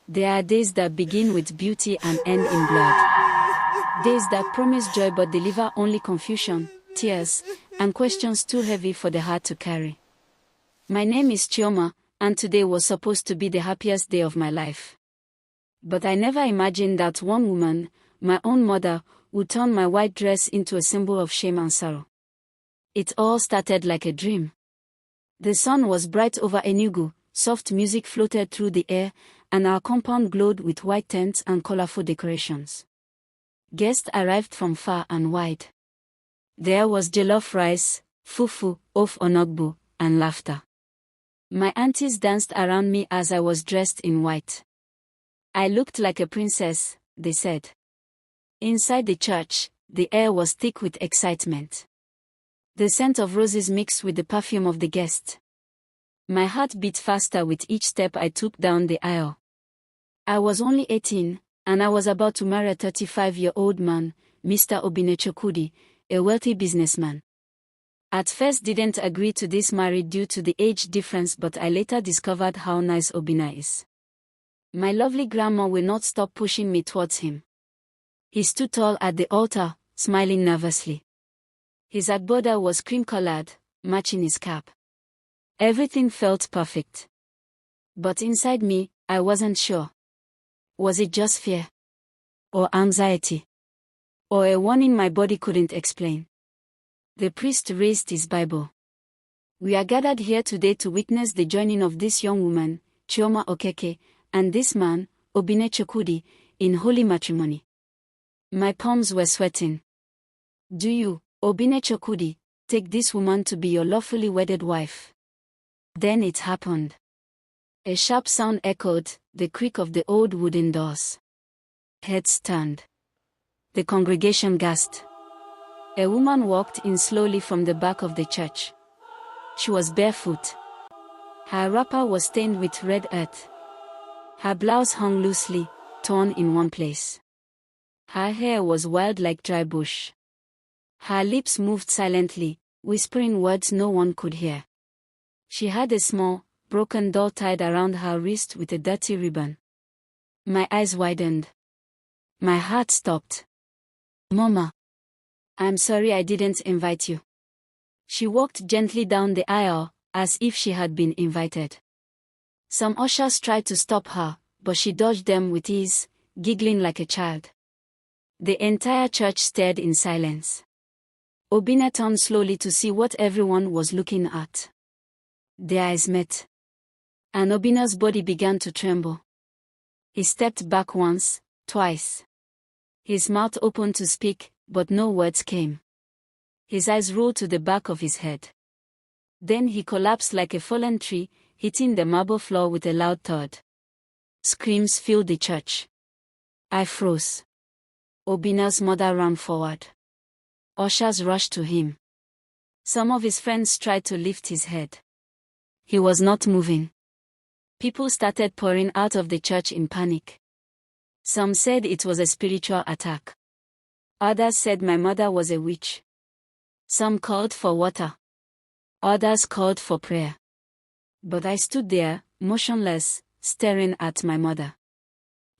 There are days that begin with beauty and end in blood. Days that promise joy but deliver only confusion, tears, and questions too heavy for the heart to carry. My name is Chioma, and today was supposed to be the happiest day of my life. But I never imagined that one woman, my own mother, would turn my white dress into a symbol of shame and sorrow. It all started like a dream. The sun was bright over Enugu, soft music floated through the air, and our compound glowed with white tents and colorful decorations. Guests arrived from far and wide. There was jollof rice, fufu, onugbu, and laughter. My aunties danced around me as I was dressed in white. I looked like a princess, they said. Inside the church, the air was thick with excitement. The scent of roses mixed with the perfume of the guest. My heart beat faster with each step I took down the aisle. I was only 18, and I was about to marry a 35-year-old man, Mr. Obinechukudi, a wealthy businessman. At first didn't agree to this marriage due to the age difference, but I later discovered how nice Obina is. My lovely grandma will not stop pushing me towards him. He stood tall at the altar, smiling nervously. His agbada was cream-colored, matching his cap. Everything felt perfect. But inside me, I wasn't sure. Was it just fear? Or anxiety? Or a warning my body couldn't explain? The priest raised his Bible. We are gathered here today to witness the joining of this young woman, Chioma Okeke, and this man, Obinechukudi, in holy matrimony. My palms were sweating. Do you, Obinechukudi, take this woman to be your lawfully wedded wife? Then it happened. A sharp sound echoed, the creak of the old wooden doors. Heads turned. The congregation gasped. A woman walked in slowly from the back of the church. She was barefoot. Her wrapper was stained with red earth. Her blouse hung loosely, torn in one place. Her hair was wild like dry bush. Her lips moved silently, whispering words no one could hear. She had a small, broken doll tied around her wrist with a dirty ribbon. My eyes widened. My heart stopped. Mama, I'm sorry I didn't invite you. She walked gently down the aisle, as if she had been invited. Some ushers tried to stop her, but she dodged them with ease, giggling like a child. The entire church stared in silence. Obina turned slowly to see what everyone was looking at. Their eyes met. And Obina's body began to tremble. He stepped back once, twice. His mouth opened to speak, but no words came. His eyes rolled to the back of his head. Then he collapsed like a fallen tree, hitting the marble floor with a loud thud. Screams filled the church. I froze. Obina's mother ran forward. Ushers rushed to him. Some of his friends tried to lift his head. He was not moving. People started pouring out of the church in panic. Some said it was a spiritual attack. Others said my mother was a witch. Some called for water. Others called for prayer. But I stood there, motionless, staring at my mother.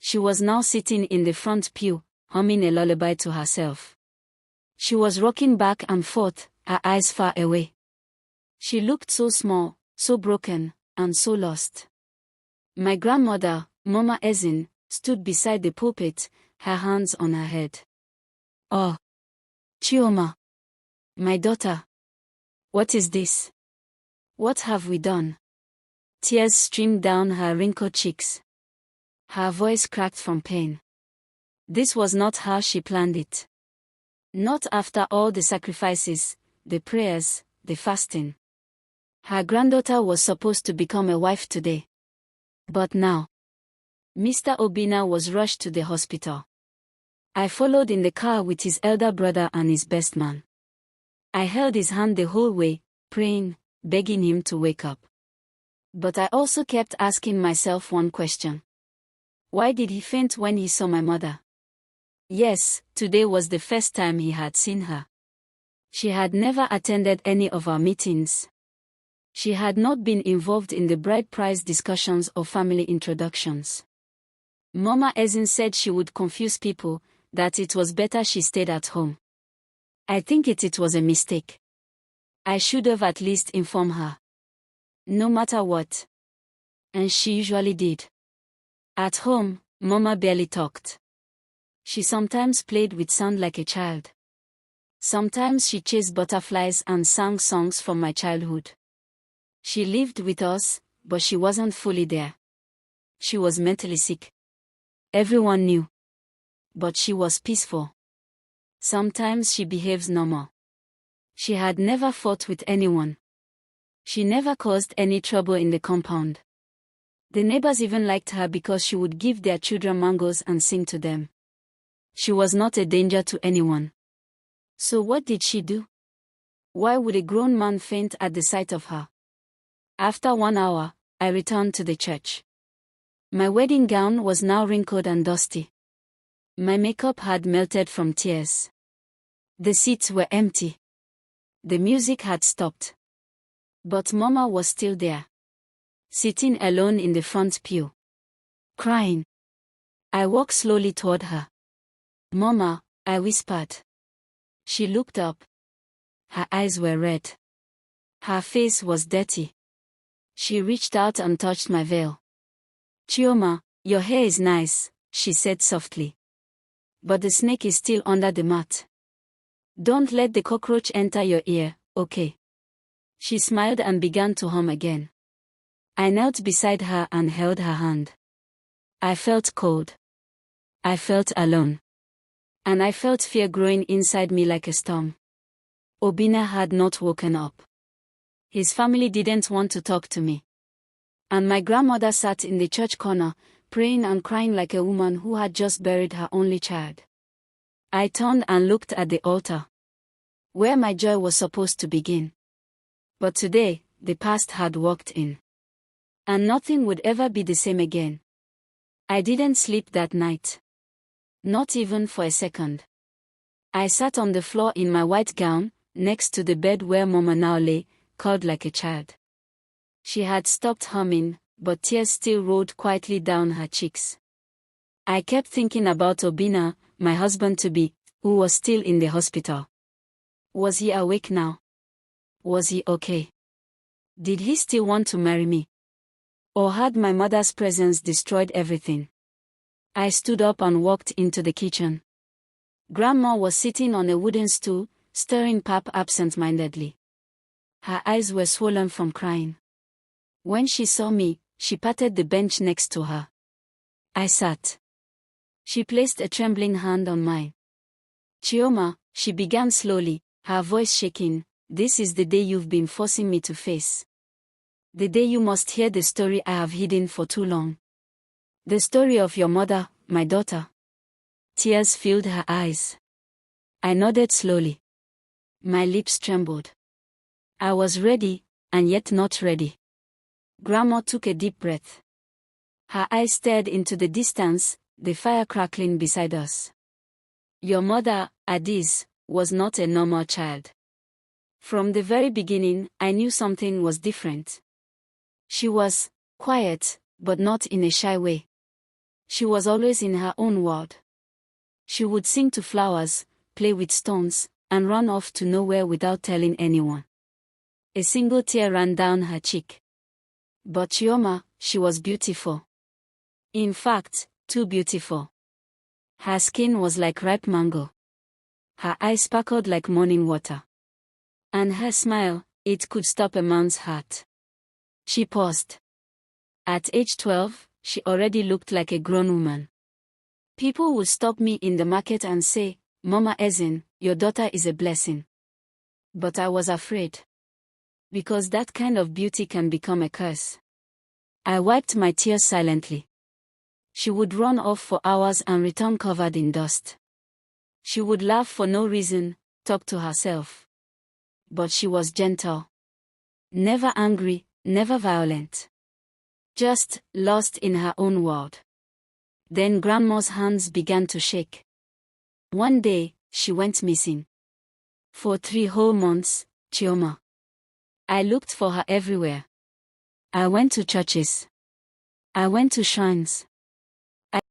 She was now sitting in the front pew, humming a lullaby to herself. She was rocking back and forth, her eyes far away. She looked so small, so broken, and so lost. My grandmother, Mama Ezin, stood beside the pulpit, her hands on her head. Oh, Chioma, my daughter. What is this? What have we done? Tears streamed down her wrinkled cheeks. Her voice cracked from pain. This was not how she planned it. Not after all the sacrifices, the prayers, the fasting. Her granddaughter was supposed to become a wife today. But now, Mr. Obina was rushed to the hospital. I followed in the car with his elder brother and his best man. I held his hand the whole way, praying, begging him to wake up. But I also kept asking myself one question. Why did he faint when he saw my mother? Yes, today was the first time he had seen her. She had never attended any of our meetings. She had not been involved in the bride price discussions or family introductions. Mama Ezin said she would confuse people, that it was better she stayed at home. I think it was a mistake. I should have at least informed her. No matter what. And she usually did. At home, Mama barely talked. She sometimes played with sound like a child. Sometimes she chased butterflies and sang songs from my childhood. She lived with us, but she wasn't fully there. She was mentally sick. Everyone knew. But she was peaceful. Sometimes she behaves normal. She had never fought with anyone. She never caused any trouble in the compound. The neighbors even liked her because she would give their children mangoes and sing to them. She was not a danger to anyone. So what did she do? Why would a grown man faint at the sight of her? After 1 hour, I returned to the church. My wedding gown was now wrinkled and dusty. My makeup had melted from tears. The seats were empty. The music had stopped. But Mama was still there. Sitting alone in the front pew. Crying. I walked slowly toward her. "Mama," I whispered. She looked up. Her eyes were red. Her face was dirty. She reached out and touched my veil. "Chioma, your hair is nice," she said softly. "But the snake is still under the mat. Don't let the cockroach enter your ear, okay?" She smiled and began to hum again. I knelt beside her and held her hand. I felt cold. I felt alone. And I felt fear growing inside me like a storm. Obinna had not woken up. His family didn't want to talk to me. And my grandmother sat in the church corner, praying and crying like a woman who had just buried her only child. I turned and looked at the altar, where my joy was supposed to begin. But today, the past had walked in. And nothing would ever be the same again. I didn't sleep that night. Not even for a second. I sat on the floor in my white gown, next to the bed where Mama now lay, curled like a child. She had stopped humming, but tears still rolled quietly down her cheeks. I kept thinking about Obinna, my husband-to-be, who was still in the hospital. Was he awake now? Was he okay? Did he still want to marry me? Or had my mother's presence destroyed everything? I stood up and walked into the kitchen. Grandma was sitting on a wooden stool, stirring pap absent-mindedly. Her eyes were swollen from crying. When she saw me, she patted the bench next to her. I sat. She placed a trembling hand on mine. "Chioma," she began slowly, her voice shaking, "this is the day you've been forcing me to face. The day you must hear the story I have hidden for too long. The story of your mother, my daughter." Tears filled her eyes. I nodded slowly. My lips trembled. I was ready, and yet not ready. Grandma took a deep breath. Her eyes stared into the distance, the fire crackling beside us. "Your mother, Adiz, was not a normal child. From the very beginning, I knew something was different. She was quiet, but not in a shy way. She was always in her own world. She would sing to flowers, play with stones, and run off to nowhere without telling anyone." A single tear ran down her cheek. But Chioma, she was beautiful. In fact, too beautiful. Her skin was like ripe mango. Her eyes sparkled like morning water. And her smile, it could stop a man's heart. She paused. At age 12, she already looked like a grown woman. People would stop me in the market and say, "Mama Ezin, your daughter is a blessing." But I was afraid. Because that kind of beauty can become a curse. I wiped my tears silently. She would run off for hours and return covered in dust. She would laugh for no reason, talk to herself. But she was gentle. Never angry, never violent. Just lost in her own world. Then Grandma's hands began to shake. One day, she went missing. For 3 whole months, Chioma. I looked for her everywhere. I went to churches. I went to shrines.